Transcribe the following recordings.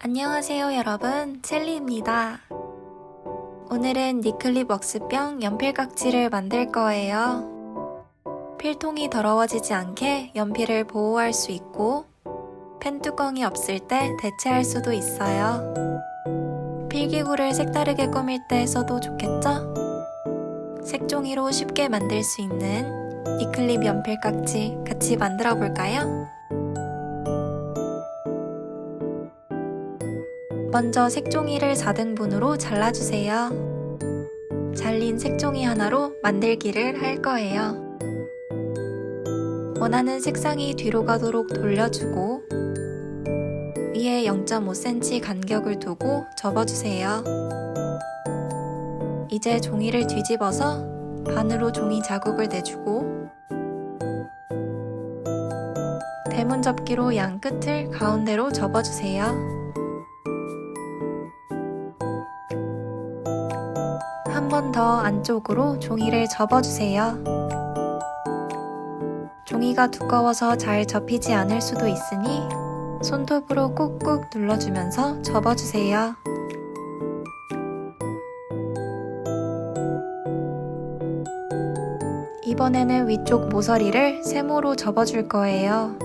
안녕하세요 여러분, 첼리입니다. 오늘은 니클립 왁스병 연필 깍지를 만들 거예요. 필통이 더러워지지 않게 연필을 보호할 수 있고 펜 뚜껑이 없을 때 대체할 수도 있어요. 필기구를 색다르게 꾸밀 때 써도 좋겠죠? 색종이로 쉽게 만들 수 있는 니클립 연필 깍지 같이 만들어 볼까요? 먼저 색종이를 4등분으로 잘라주세요. 잘린 색종이 하나로 만들기를 할 거예요. 원하는 색상이 뒤로 가도록 돌려주고 위에 0.5cm 간격을 두고 접어주세요. 이제 종이를 뒤집어서 반으로 종이 자국을 내주고 대문 접기로 양 끝을 가운데로 접어주세요. 한 번 더 안쪽으로 종이를 접어주세요. 종이가 두꺼워서 잘 접히지 않을 수도 있으니 손톱으로 꾹꾹 눌러주면서 접어주세요. 이번에는 위쪽 모서리를 세모로 접어줄 거예요.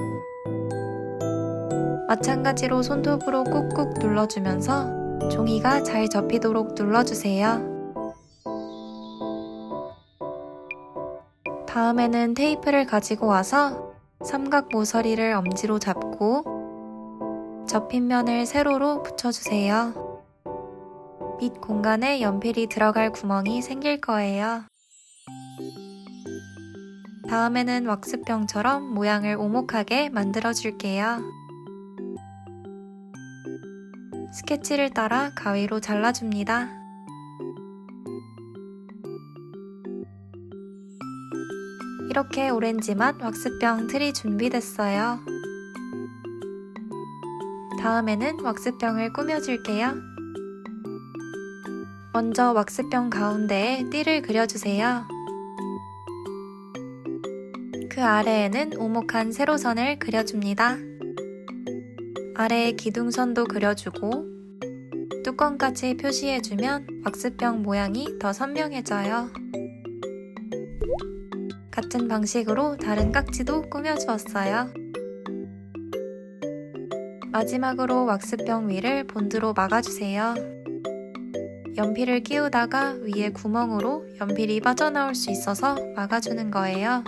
마찬가지로 손톱으로 꾹꾹 눌러주면서 종이가 잘 접히도록 눌러주세요. 다음에는 테이프를 가지고 와서 삼각 모서리를 엄지로 잡고 접힌 면을 세로로 붙여주세요. 밑 공간에 연필이 들어갈 구멍이 생길 거예요. 다음에는 왁스병처럼 모양을 오목하게 만들어 줄게요. 스케치를 따라 가위로 잘라줍니다. 이렇게 오렌지맛 왁스병 틀이 준비됐어요. 다음에는 왁스병을 꾸며줄게요. 먼저 왁스병 가운데에 띠를 그려주세요. 그 아래에는 오목한 세로선을 그려줍니다. 아래에 기둥선도 그려주고 뚜껑까지 표시해주면 왁스병 모양이 더 선명해져요. 같은 방식으로 다른 깍지도 꾸며주었어요. 마지막으로 왁스병 위를 본드로 막아주세요. 연필을 끼우다가 위에 구멍으로 연필이 빠져나올 수 있어서 막아주는 거예요.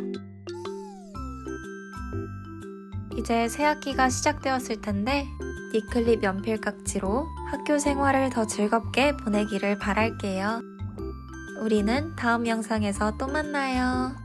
이제 새학기가 시작되었을 텐데 니클립 연필 깍지로 학교 생활을 더 즐겁게 보내기를 바랄게요. 우리는 다음 영상에서 또 만나요.